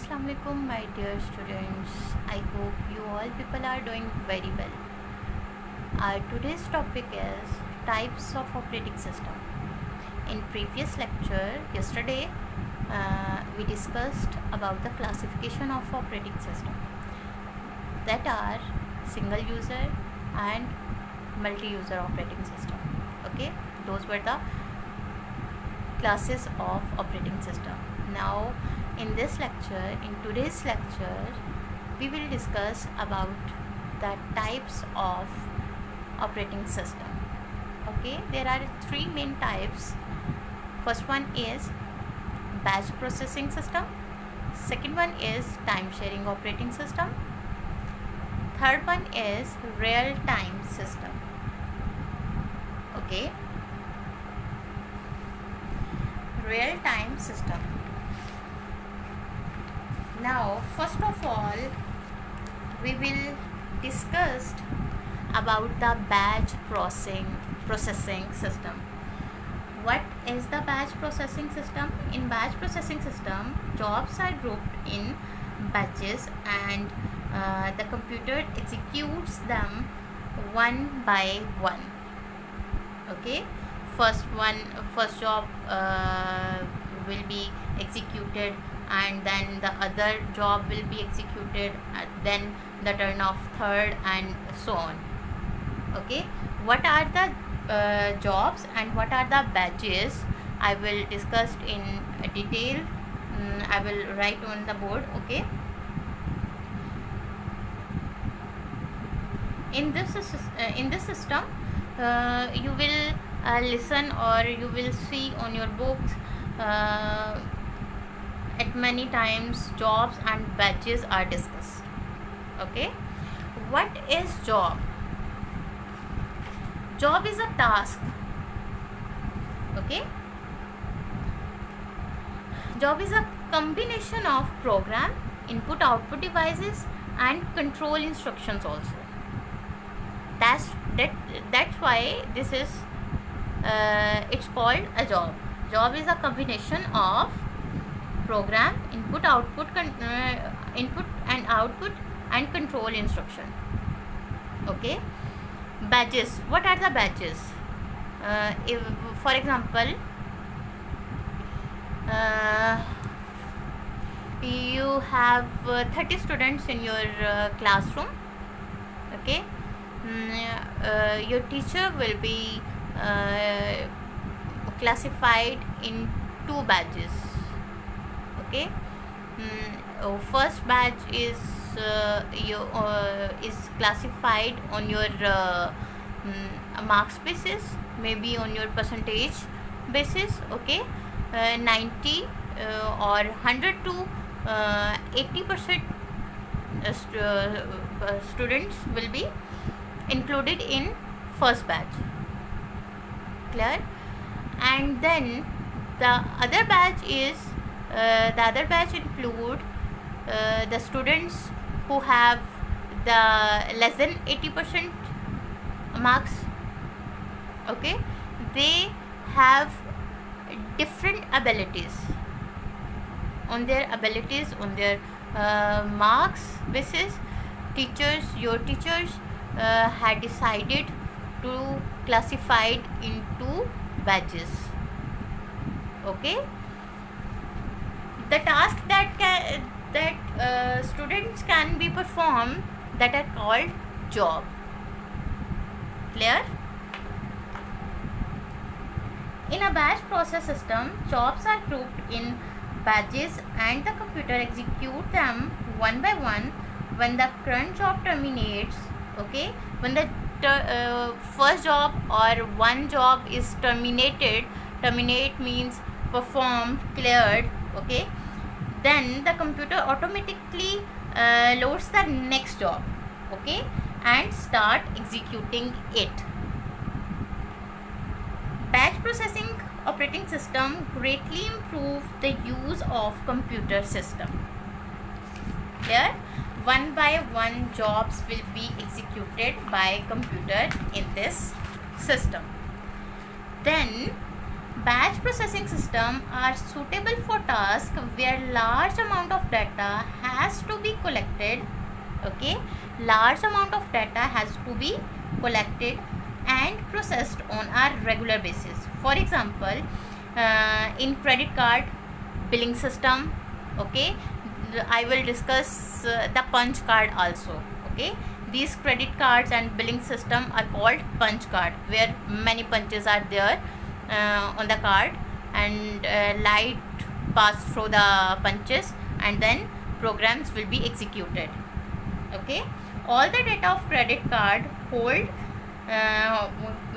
Assalamu alaikum, my dear students. I hope you all people are doing very well. Our today's topic is types of operating system. In previous lecture yesterday, we discussed about the classification of operating system, that are single user and multi-user operating system. Okay, those were the classes of operating system. Now in today's lecture, we will discuss about the types of operating system. Okay, there are three main types. First one is batch processing system, second one is time sharing operating system, third one is real time system. Okay, real time system. Now first of all, we will discuss about the batch processing system. What is the batch processing system? In batch processing system, jobs are grouped in batches and the computer executes them one by one. Okay, first job will be executed, and then the other job will be executed, then the turn of third, and so on. Okay, what are the jobs and what are the batches? I will discuss in detail. I will write on the board. Okay, in this system, you will listen or you will see on your books at many times jobs and batches are discussed. Okay, what is job? Job is a task. Okay, job is a combination of program, input output devices, and control instructions also. That's why this is it's called a job. Job is a combination of program, input and output, and control instruction. Okay, batches. What are the batches? If, for example, you have 30 students in your classroom. Okay, your teacher will be classified in two batches. Okay, first batch is is classified on your marks basis, maybe on your percentage basis. Okay, 90 or 100 to 80% students will be included in first batch. Clear? And then the other batch include the students who have the less than 80% marks. Okay, they have different abilities. On their marks basis, your teachers had decided to classify it into batches. Okay, the task that students can be performed, that are called job. Clear? In a batch process system, jobs are grouped in batches and the computer execute them one by one when the current job terminates. Okay, when the first job or one job is terminated, terminate means performed, cleared. Okay, then the computer automatically loads the next job. Okay, and start executing it. Batch processing operating system greatly improve the use of computer system. Here, one by one jobs will be executed by computer in this system. Then Batch processing system are suitable for tasks where large amount of data has to be collected. Okay, large amount of data has to be collected and processed on a regular basis. For example, in credit card billing system, okay, I will discuss the punch card also. Okay, these credit cards and billing system are called punch card, where many punches are there on the card, and light pass through the punches, and then programs will be executed. Okay, all the data of credit card hold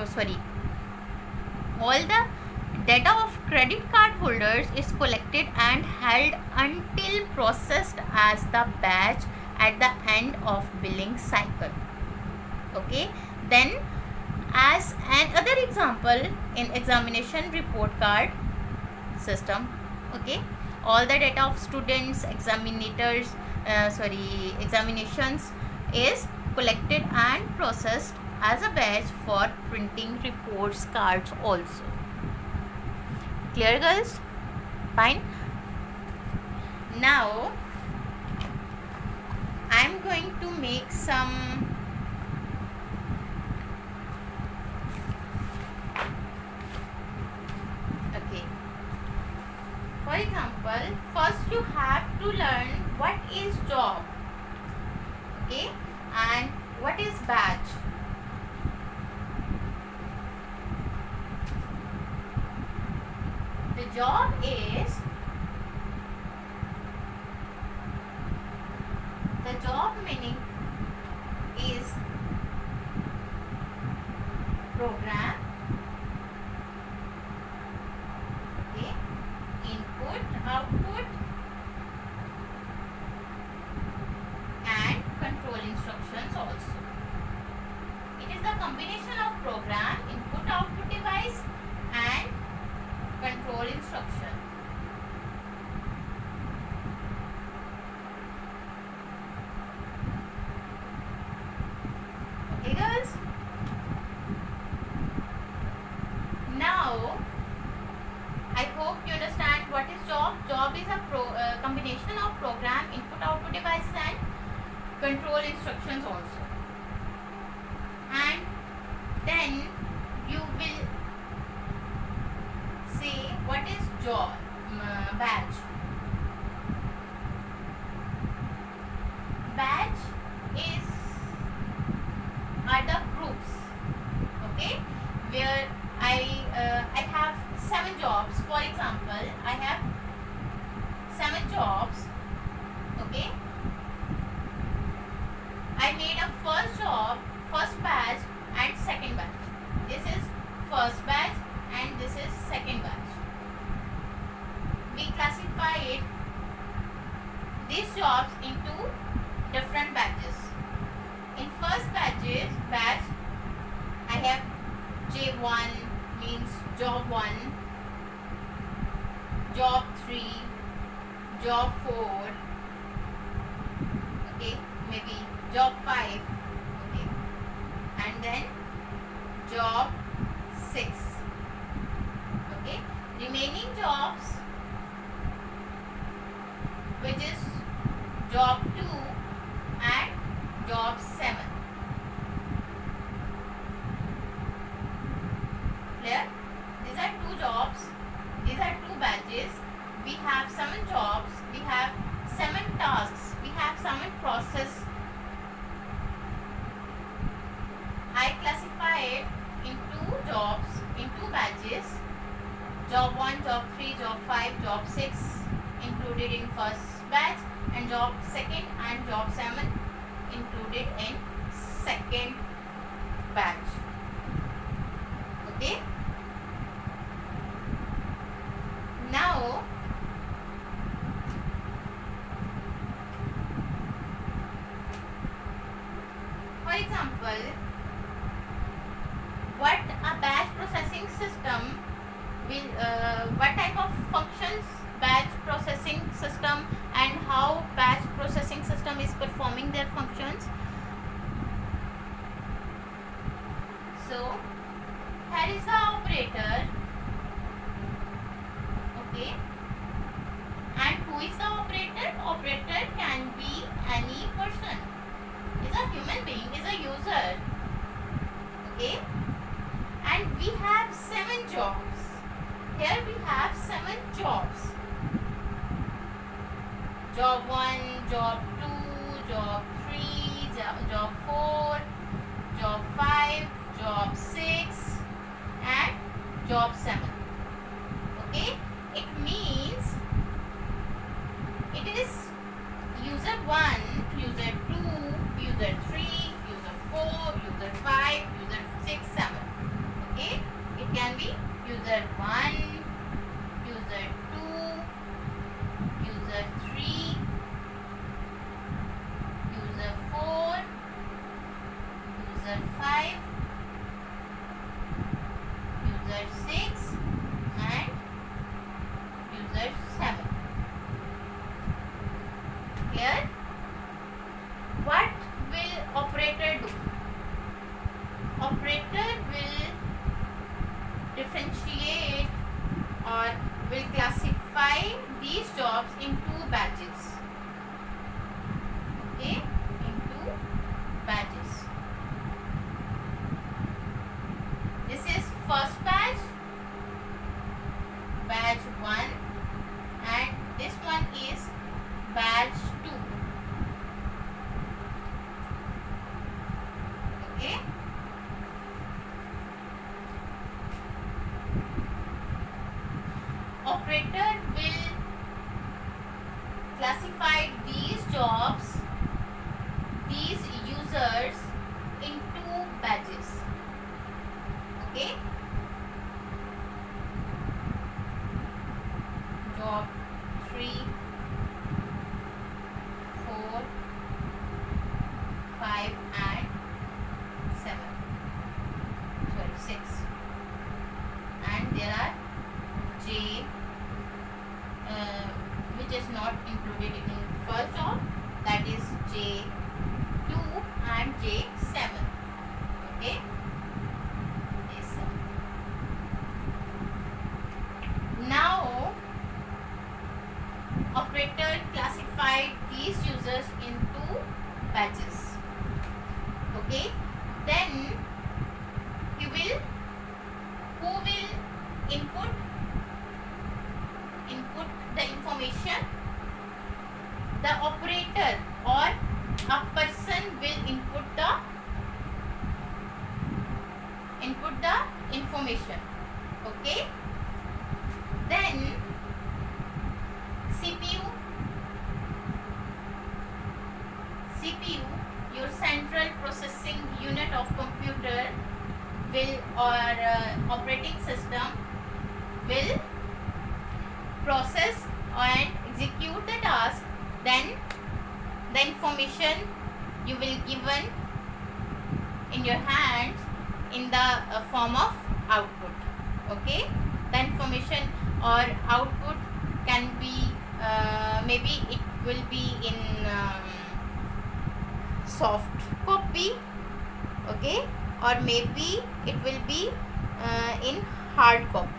sorry all the data of credit card holders is collected and held until processed as the batch at the end of billing cycle. Okay, then as another example, in examination report card system, okay, all the data of students, examinations is collected and processed as a batch for printing reports cards also. Clear, girls? Fine. Now I'm going to make some for example, first you have to learn what is job, okay, and what is batch. The job meaning is program, okay, input, output, and control instructions also. It is the combination of program, input, output device, and control instruction. Okay, girls? Now I hope you understand what is job. Job is a combination of program, input, output devices, and control instructions also. And then you will say what is job, batch. Batch are the groups, okay, where I have 7 jobs. For example, I have 7 jobs, okay. I made a first job, first batch, and second batch. This is first batch and this is second batch. We classified these jobs into different batches. In first batch, I have J1 means job 1, job 3, job 4, okay, maybe job 5, okay, and then job 6, okay. Remaining jobs, which is job 2 and job 7. Clear? These are 2 jobs, these are 2 batches. We have 7 jobs, we have 7 tasks, we have 7 process. I classified in 2 jobs, in 2 batches, job 1, job 3, job 5, job 6 included in first batch, and job 2nd and job 7 included in second batch. Okay. Now for example, what a batch processing system will what type of functions batch processing system and how batch processing system is performing their functions. So here is the operator any person, is a human being, is a user. Okay, and we have 7 jobs. Here we have 7 jobs. Job 1, job 2, job 3, job 4, job 5, job 6 and job 7. Okay, it means it is user 1, user 2, user 3, user 4, user 5, user 6, 7. Okay, it can be user 1, user 2, user 3, user 4, user 5, user 6 and user 7. Clear? What will operator do? Operator will differentiate or will classify these jobs in 2 batches. Okay, in 2 batches. This is first batch, batch 1, and this one is batch 2. Okay. Operator will classify these jobs, these users in 2 batches. Okay. Job 3, 4, 5 and 7. Sorry, 6. And there are J, which is not included in first job, that is J2 and J7. Okay, J7. Now operator classified these users into batches. Okay, then who will input the information? The operator or a person will input the information. Okay, then CPU, your central processing unit of computer will operating system will process and execute the task. Then the information you will given in your hands in the form of output. Okay, the information or output can be maybe it will be in soft copy. Okay, or maybe it will be in hard copy.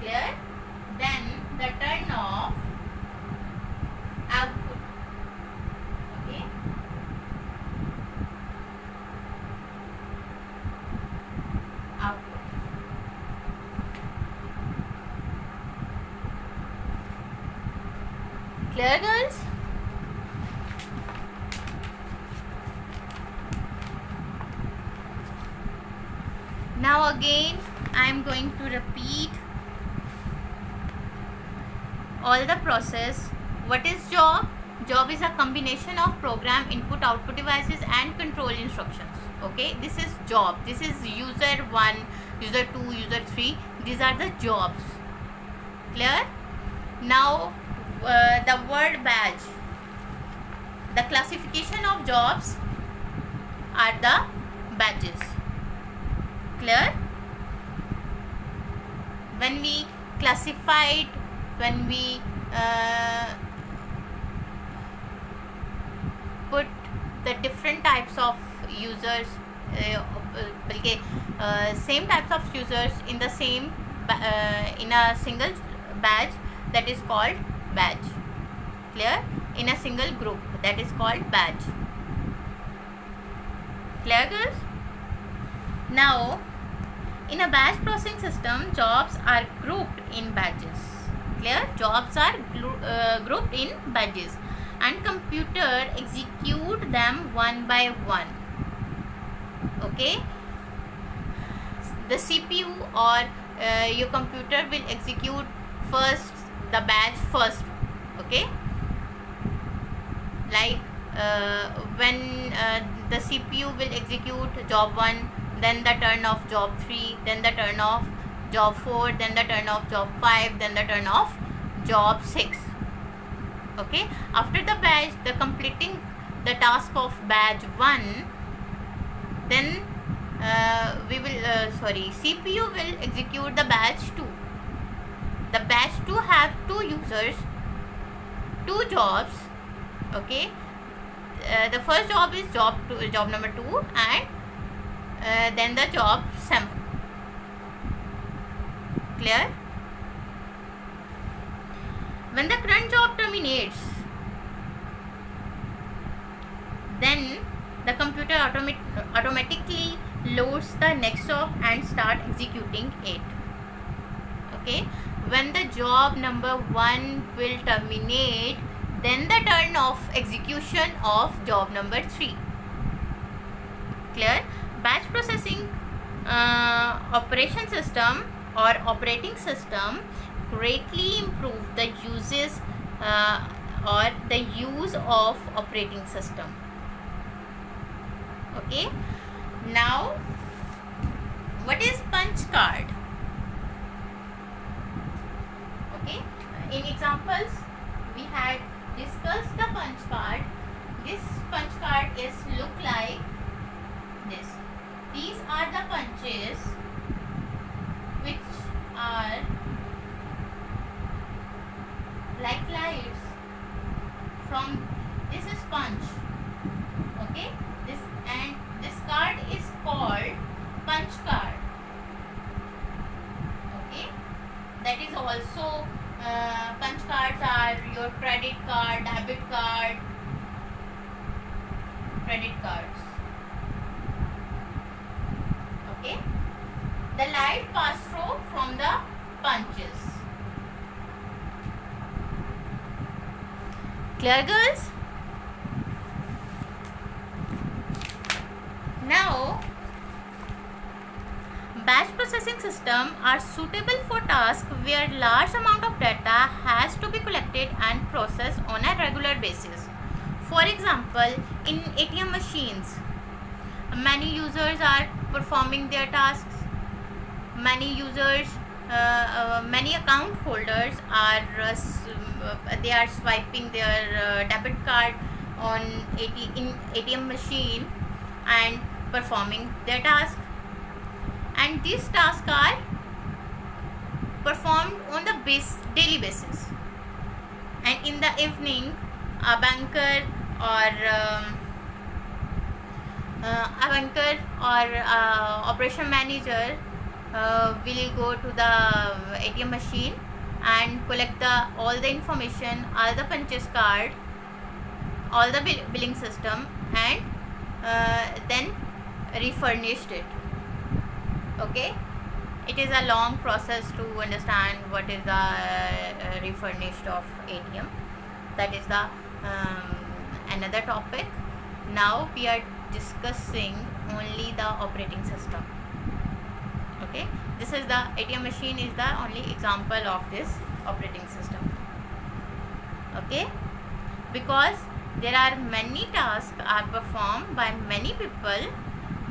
Clear? Then the turn of output. Okay, output. Clear, girls? Now again I am going to repeat all the process. What is job? Job is a combination of program, input, output devices and control instructions. Okay, this is job. This is user 1, user 2, user 3. These are the jobs. Clear? Now the word badge. The classification of jobs are the badges. Clear? When we classified, when we put the different types of users, same types of users in the in a single badge, that is called badge. Clear? In a single group, that is called batch. Clear, girls? Now, in a batch processing system, jobs are grouped in batches. Clear? Jobs are grouped in batches, and computer execute them one by one. Okay? The CPU or your computer will execute first the batch first. Okay? Like when the CPU will execute job 1, then the turn of job 3, then the turn of job 4, then the turn of job 5, then the turn of job 6. Okay, after the batch, the completing the task of batch 1, then CPU will execute the batch 2. The batch 2 have 2 users, 2 jobs. Okay, the first job is job number 2, and then the job 7. Clear? When the current job terminates, then the computer automatically loads the next job and start executing it. Okay, when the job number 1 will terminate, then the turn of execution of job number 3. Clear? Batch processing operation system or operating system greatly improve the uses or the use of operating system. Okay, now what is punch card? Okay, in examples we had discussed the punch card. This punch card is look like this. These are the punches which are like lights from this is punch. Okay, this card is called punch card. Okay, that is also punch cards are your credit card, debit card, credit cards. Okay, the light pass through from the punches. Clear, girls? Now, batch processing systems are suitable for tasks where large amount of data has to be collected and processed on a regular basis. For example, in ATM machines, many users are performing their tasks. Many users, many account holders are they are swiping their debit card on ATM machine and performing their task. And these tasks are performed on the daily basis. And in the evening, a banker or operation manager will go to the ATM machine and collect all the information, all the punches card, all the billing system, and then refurnished it. Okay, it is a long process to understand what is the refurnished of ATM. That is the another topic. Now we are discussing only the operating system. Okay, this is the ATM machine is the only example of this operating system. Okay, because there are many tasks are performed by many people,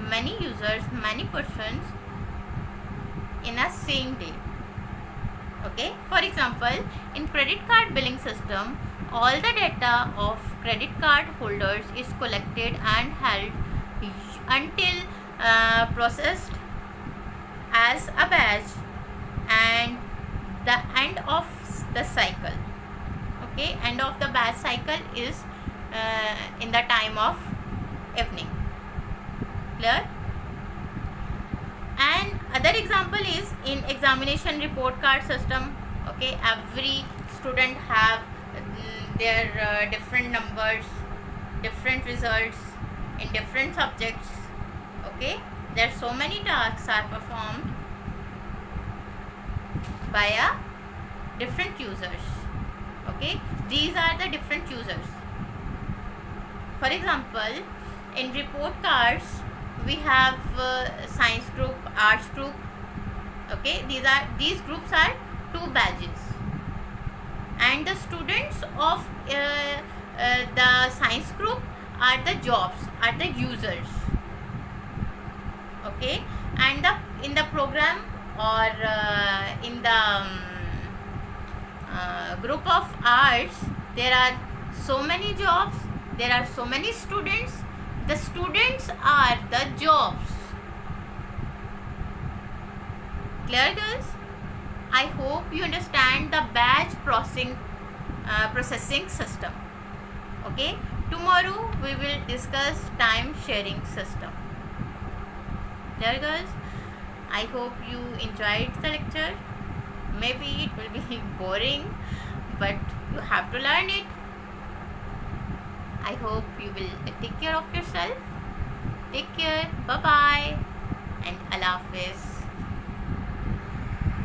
many users, many persons in a same day. Okay, for example, in credit card billing system, all the data of credit card holders is collected and held until processed as a batch and the end of the cycle. Okay, end of the batch cycle is in the time of evening. Clear? And other example is in examination report card system. Okay, every student have their different numbers, different results in different subjects. Okay, there are so many tasks are performed by different users. Okay, these are the different users. For example, in report cards we have science group, arts group. Okay, these groups are 2 badges, and the students of the science group are the jobs, are the users. Okay, and in the program or in the group of arts, there are so many jobs, there are so many students. The students are the jobs. Clear, girls? I hope you understand the batch processing system. Okay, tomorrow we will discuss time sharing system. Clear, girls? I hope you enjoyed the lecture. Maybe it will be boring, but you have to learn it. I hope you will take care of yourself. Take care. Bye bye. And Allah Hafiz.